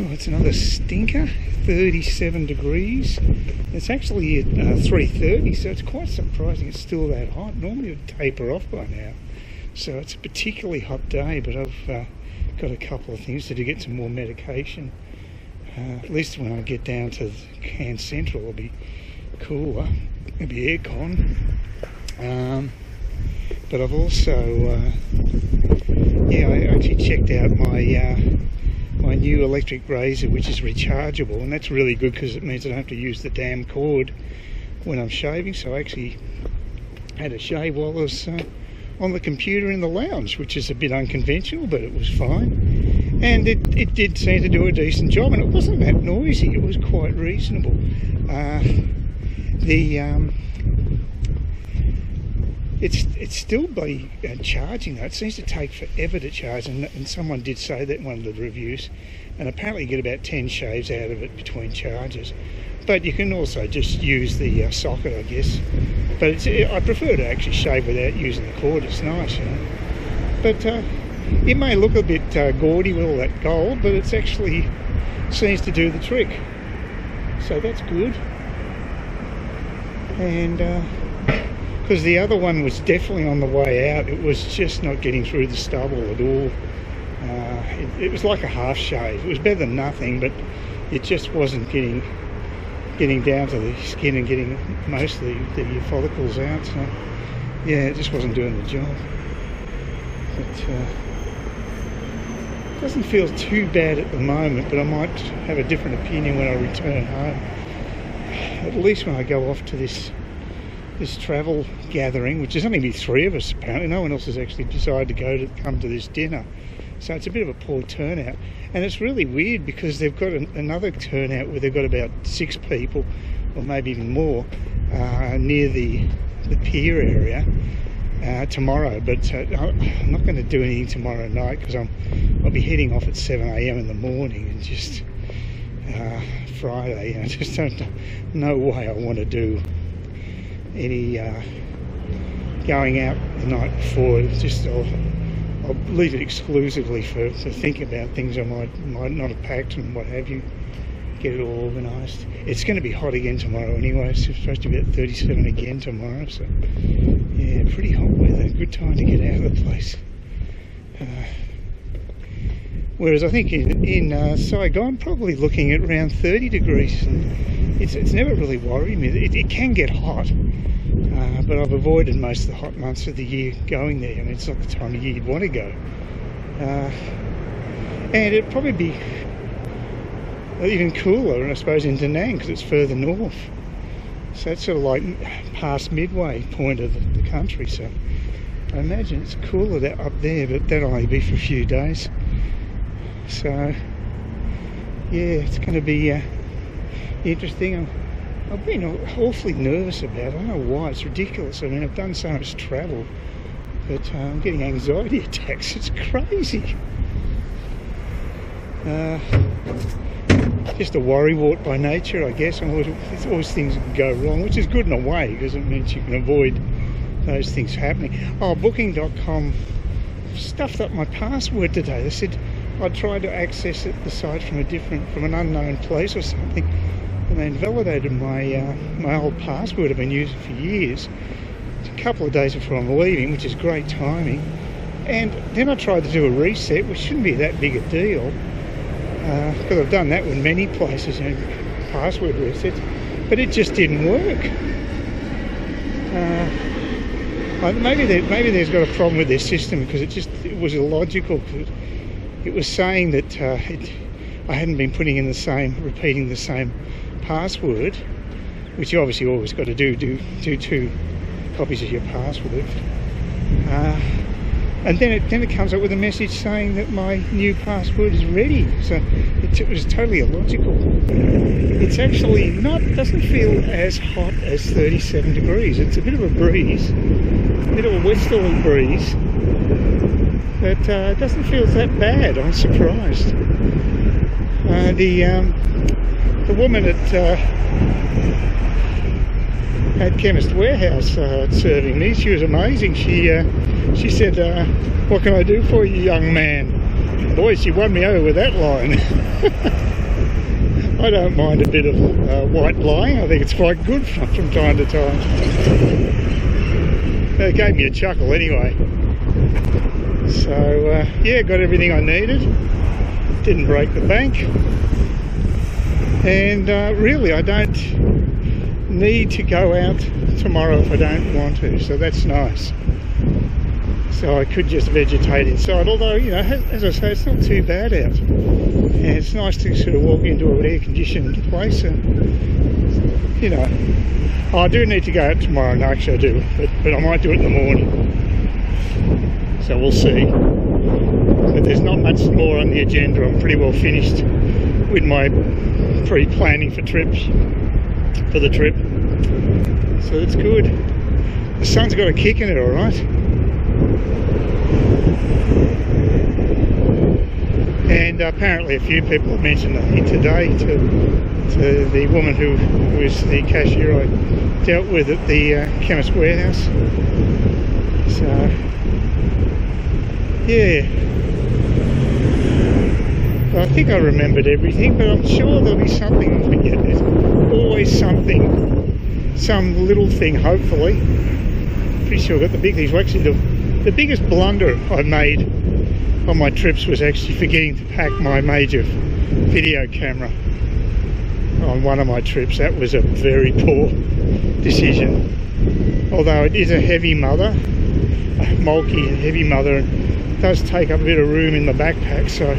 Oh, it's another stinker, 37 degrees. It's actually at 3:30, so it's quite surprising it's still that hot. Normally it would taper off by now. So it's a particularly hot day, but I've got a couple of things to do, get some more medication. At least when I get down to Cairns Central it'll be cooler, it'll be aircon. But I've also, I actually checked out my new electric razor, which is rechargeable, and that's really good because it means I don't have to use the damn cord when I'm shaving. So I actually had a shave while I was on the computer in the lounge, which is a bit unconventional, but it was fine. And it did seem to do a decent job, and it wasn't that noisy, it was quite reasonable. It's still by charging though. It seems to take forever to charge, and someone did say that in one of the reviews, and apparently you get about 10 shaves out of it between charges. But you can also just use the socket, I guess. But I prefer to actually shave without using the cord. It's nice, you know. But it may look a bit gaudy with all that gold, but it's actually seems to do the trick. So that's good. And because the other one was definitely on the way out, it was just not getting through the stubble at all. It was like a half shave. It was better than nothing, but it just wasn't getting down to the skin and getting most of the follicles out. So yeah, it just wasn't doing the job. But it doesn't feel too bad at the moment, but I might have a different opinion when I return home. At least when I go off to this travel gathering, which is only be 3 of us apparently. No one else has actually decided to come to this dinner, so it's a bit of a poor turnout. And it's really weird because they've got another turnout where they've got about 6 people, or maybe even more, near the pier area tomorrow. But I'm not going to do anything tomorrow night because I'll be heading off at 7 AM in the morning, and just Friday, I just don't know way I want to do any going out the night before. Just I'll leave it exclusively for thinking about things I might not have packed and what have you. Get it all organised. It's going to be hot again tomorrow anyway. It's supposed to be at 37 again tomorrow. So yeah, pretty hot weather. Good time to get out of the place. Whereas I think in Saigon, probably looking at around 30 degrees. And it's never really worried me. It can get hot. But I've avoided most of the hot months of the year going there. I mean, it's not the time of year you'd want to go. And it'd probably be even cooler, I suppose, in Da Nang because it's further north. So it's sort of like past midway point of the country. So I imagine it's cooler up there, but that'll only be for a few days. So yeah, it's going to be interesting. I've been awfully nervous about it. I don't know why. It's ridiculous. I mean, I've done so much travel, but I'm getting anxiety attacks. It's crazy. Just a worrywart by nature, I guess. There's always things that can go wrong, which is good in a way because it means you can avoid those things happening. Oh, Booking.com stuffed up my password today. They said I'd tried to access the site from an unknown place or something. And they invalidated my old password I've been using for years. It's a couple of days before I'm leaving, which is great timing. And then I tried to do a reset, which shouldn't be that big a deal, because I've done that with many places, you know, password resets, but it just didn't work. Maybe there's got a problem with their system because it was illogical. It was saying that I hadn't been repeating the same password, which you obviously always got to do 2 copies of your password, and then it comes up with a message saying that my new password is ready. So it was totally illogical. It's actually doesn't feel as hot as 37 degrees. It's a bit of a breeze, a bit of a westerly breeze, but it doesn't feel that bad. I'm surprised. The woman at Chemist Warehouse serving me, she was amazing. She said, "What can I do for you, young man?" boy, she won me over with that line. I don't mind a bit of white lying. I think it's quite good from time to time. It gave me a chuckle anyway. So yeah, got everything I needed. Didn't break the bank. And really, I don't need to go out tomorrow if I don't want to, so that's nice. So I could just vegetate inside, although, you know, as I say, it's not too bad out. And it's nice to sort of walk into an air-conditioned place and, you know, I do need to go out tomorrow, no, actually I do, but I might do it in the morning. So we'll see. But there's not much more on the agenda. I'm pretty well finished with my pre-planning for the trip. So it's good. The sun's got a kick in it, all right. And apparently a few people have mentioned, I think today, to the woman who was the cashier I dealt with at the Chemist Warehouse. So, yeah. I think I remembered everything, but I'm sure there'll be something I forget. There's always something, some little thing, hopefully. Pretty sure I got the big things. Well, actually, the biggest blunder I made on my trips was actually forgetting to pack my major video camera on one of my trips. That was a very poor decision. Although it is a heavy mother, a bulky and heavy mother, and it does take up a bit of room in the backpack, so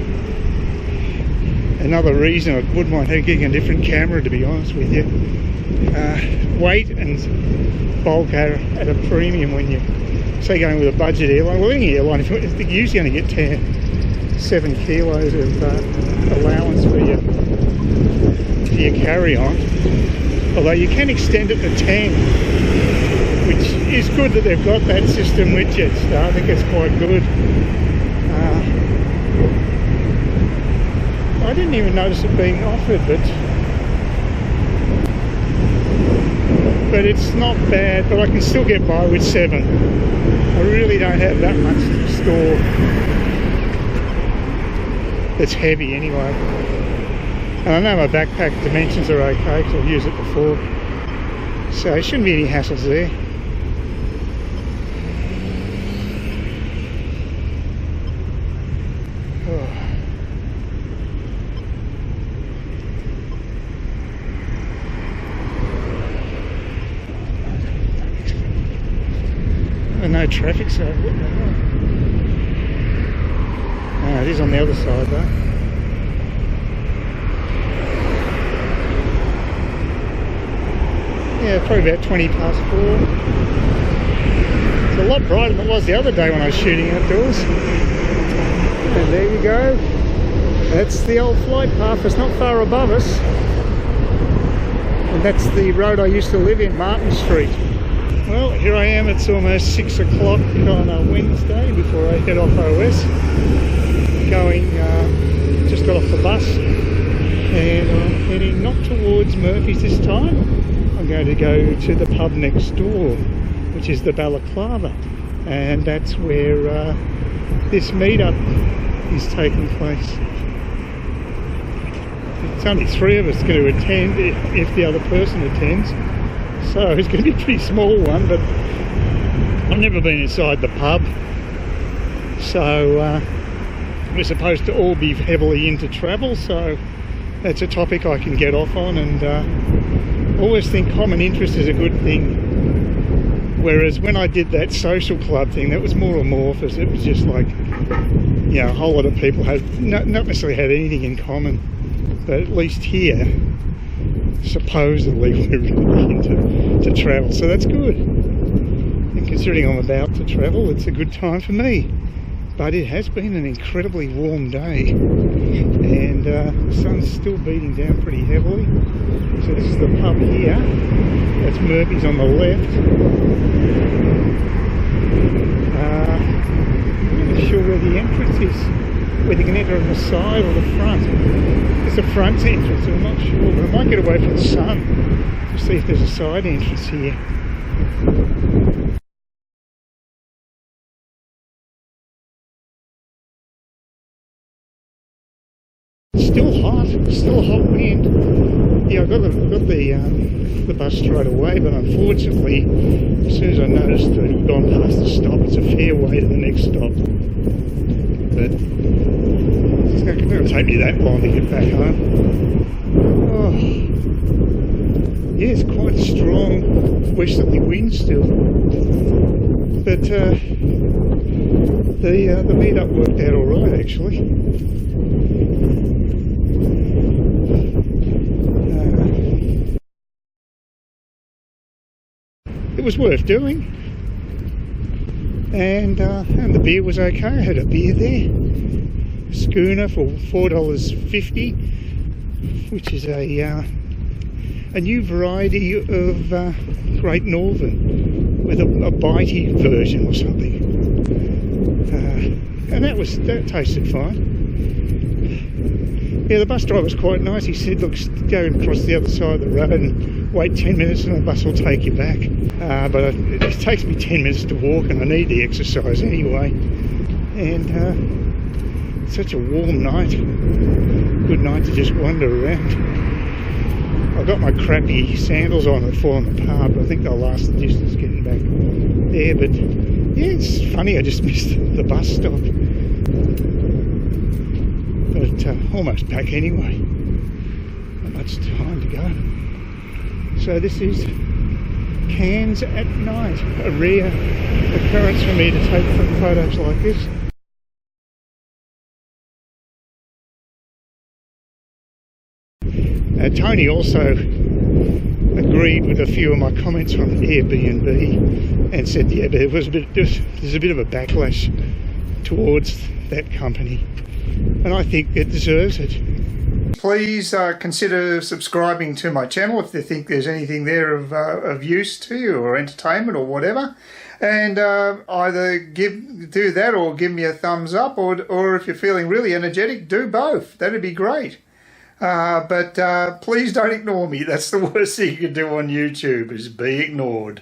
another reason I wouldn't mind getting a different camera, to be honest with you. Weight and bulk are at a premium when you say going with a budget airline. Well, any airline, if you're usually going to get 7 kilos of allowance for your carry-on. Although you can extend it to 10, which is good that they've got that system with Jetstar. I think it's quite good. I didn't even notice it being offered, but it's not bad, but I can still get by with 7. I really don't have that much to store that's heavy anyway. And I know my backpack dimensions are okay because I've used it before, so there shouldn't be any hassles there. No traffic, so what the hell? Oh, it is on the other side though. Yeah, probably about 20 past 4. It's a lot brighter than it was the other day when I was shooting outdoors. And there you go. That's the old flight path. It's not far above us. And that's the road I used to live in, Martin Street. Well, here I am, it's almost 6 o'clock on a Wednesday before I head off OS. Just got off the bus and I'm heading not towards Murphy's this time. I'm going to go to the pub next door, which is the Balaclava, and that's where this meetup is taking place. It's only 3 of us going to attend if the other person attends. So it's going to be a pretty small one, but I've never been inside the pub. So we're supposed to all be heavily into travel, so that's a topic I can get off on, and always think common interest is a good thing. Whereas when I did that social club thing, that was more amorphous. It was just like, you know, a whole lot of people had not necessarily had anything in common, but at least here, supposedly we're really into travel, so that's good. And considering I'm about to travel, it's a good time for me. But it has been an incredibly warm day, and the sun's still beating down pretty heavily. So this is the pub here. That's Murphy's on the left. I'm not sure where the entrance is, whether you can enter on the side or the front. It's a front entrance, I'm not sure, but I might get away from the sun to see if there's a side entrance here. still hot, still a hot wind. Yeah, I got the bus straight away, but unfortunately, as soon as I noticed that we'd gone past the stop, it's a fair way to the next stop. But it's not going to take me that long to get back home. Oh, yeah, it's quite a strong westerly wind still. But the meetup worked out all right, actually. It was worth doing, and the beer was okay. I had a beer there, schooner for $4.50, which is a new variety of Great Northern with a bitey version or something, and that tasted fine. Yeah, the bus driver was quite nice. He said, look, go across the other side of the road and wait 10 minutes and the bus will take you back. But it takes me 10 minutes to walk and I need the exercise anyway. And such a warm night. Good night to just wander around. I've got my crappy sandals on that have fallen apart, but I think they'll last the distance getting back there. But yeah, it's funny, I just missed the bus stop. But almost back anyway. Not much time to go. So this is Cairns at night. A rare occurrence for me to take photos like this. Tony also agreed with a few of my comments on Airbnb and said, yeah, but there's a bit of a backlash towards that company, and I think it deserves it. Please consider subscribing to my channel if you think there's anything there of use to you or entertainment or whatever, and either do that or give me a thumbs up, or if you're feeling really energetic, do both. That'd be great. But please don't ignore me. That's the worst thing you can do on YouTube, is be ignored.